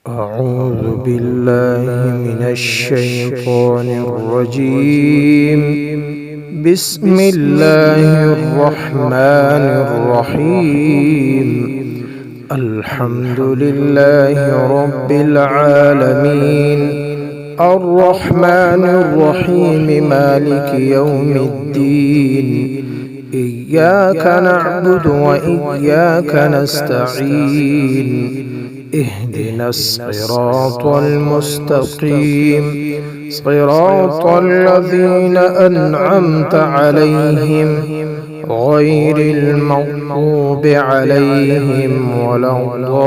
أعوذ بالله من الشيطان الرجيم. بسم الله الرحمن الرحيم. الحمد لله رب العالمين، الرحمن الرحيم، مالك يوم الدين. إياك نعبد وإياك نستعين. اهدنا الصراط المستقيم، صراط الذين أنعمت عليهم غير المغضوب عليهم ولا الضالين.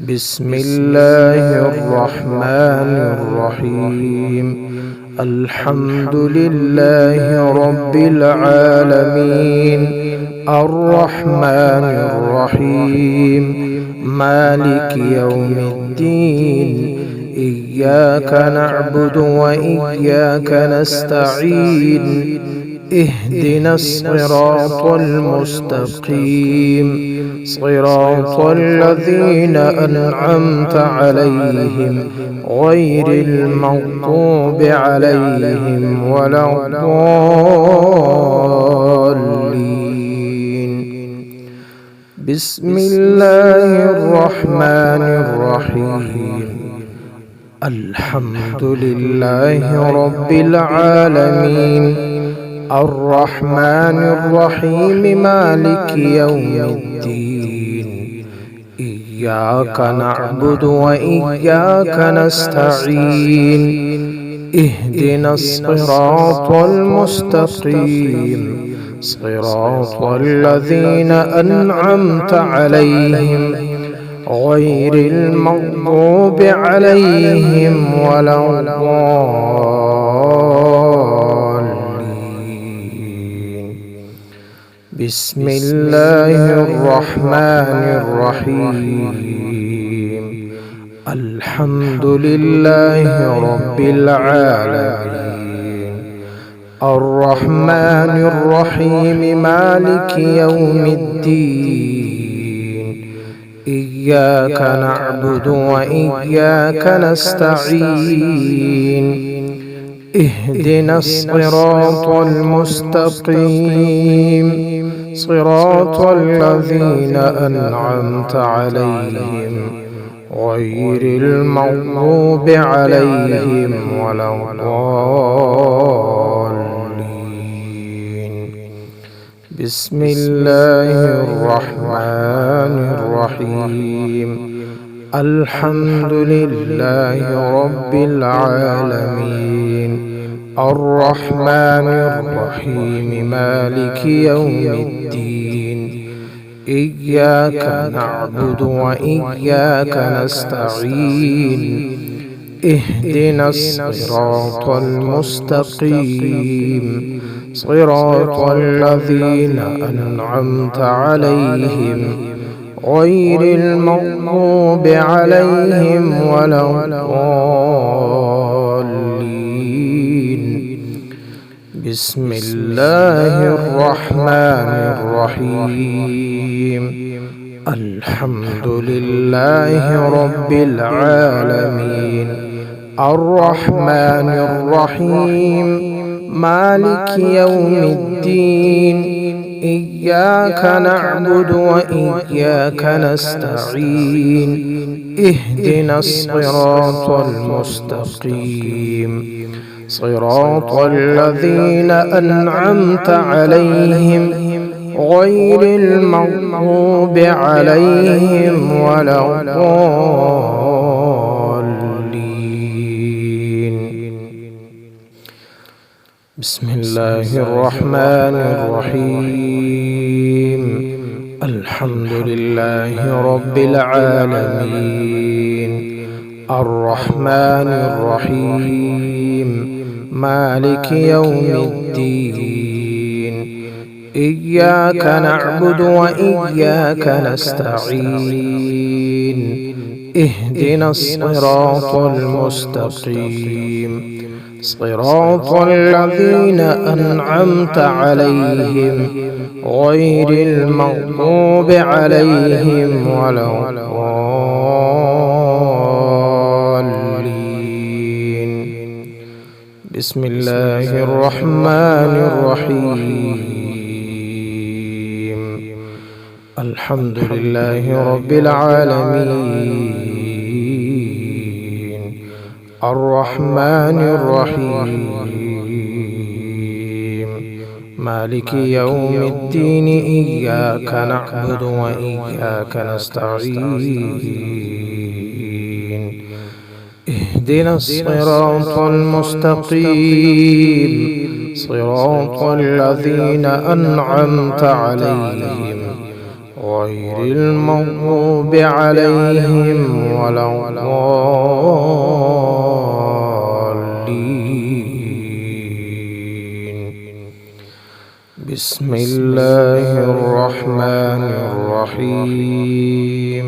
بسم الله الرحمن الرحيم. الحمد لله رب العالمين، الرحمن الرحيم، مالك يوم الدين. إياك نعبد وإياك نستعين. اهدنا الصراط المستقيم، صراط الذين أنعمت عليهم غير المغضوب عليهم ولا الضالين. بسم الله الرحمن الرحيم. الحمد لله رب العالمين، الرحمن الرحيم، مالك يوم الدين. إياك نعبد وإياك نستعين. اهدنا الصراط المستقيم، صراط الذين أنعمت عليهم غير المغضوب عليهم ولا الضالين. بسم الله الرحمن الرحيم. الحمد لله رب العالمين، الرحمن الرحيم، مالك يوم الدين. إياك نعبد وإياك نستعين. اهدنا الصراط المستقيم، صراط الذين أنعمت عليهم غير المغضوب عليهم ولا الضالين. بسم الله الرحمن الرحيم. الحمد لله رب العالمين، الرحمن الرحيم، مالك يوم الدين. إياك نعبد وإياك نستعين. اهدنا الصراط المستقيم، صراط الذين أنعمت عليهم غير المغضوب عليهم ولا الضالين. بسم الله الرحمن الرحيم. الحمد لله رب العالمين، الرحمن الرحيم، مالك يوم الدين. إياك نعبد وإياك نستعين. اهدنا الصراط المستقيم، صراط الذين أنعمت عليهم غير المغضوب عليهم ولا الضالين. بسم الله الرحمن الرحيم. الحمد لله رب العالمين، الرحمن الرحيم، مالك يوم الدين. إياك نعبد وإياك نستعين. اهدنا الصراط المستقيم، صراط الذين أنعمت عليهم غير المغضوب عليهم ولا الضالين. بسم الله الرحمن الرحيم. الحمد لله رب العالمين، الرحمن الرحيم، مالك يوم الدين. إياك نعبد وإياك نستعين. اهدنا الصراط المستقيم، صراط الذين أنعمت عليهم غير المغضوب عليهم ولا الضالين. بسم الله الرحمن الرحيم.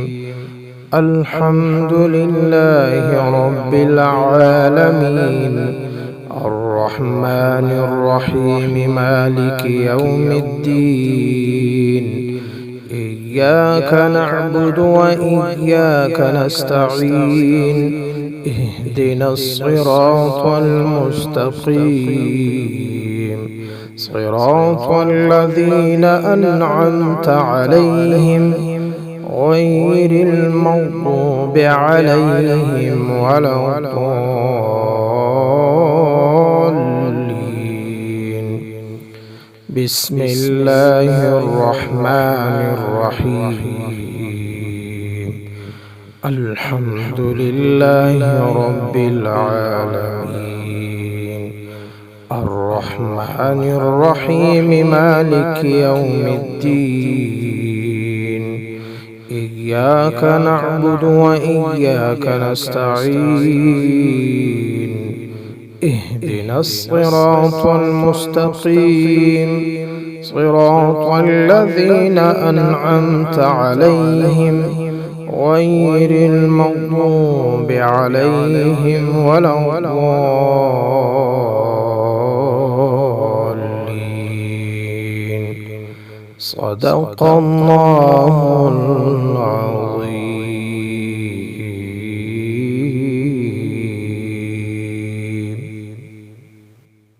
الحمد لله رب العالمين، الرحمن الرحيم، مالك يوم الدين. إياك نعبد وإياك نستعين. اهدنا الصراط المستقيم، صراط الذين أنعمت عليهم غير المغضوب عليهم ولا الضالين. بسم الله الرحمن الرحيم. الحمد لله رب العالمين، الرحمن الرحيم، مالك يوم الدين. إياك نعبد وإياك نستعين. اهدنا الصراط المستقيم، صراط الذين أنعمت عليهم غير المغضوب عليهم ولا الضالين. صدق الله العظيم.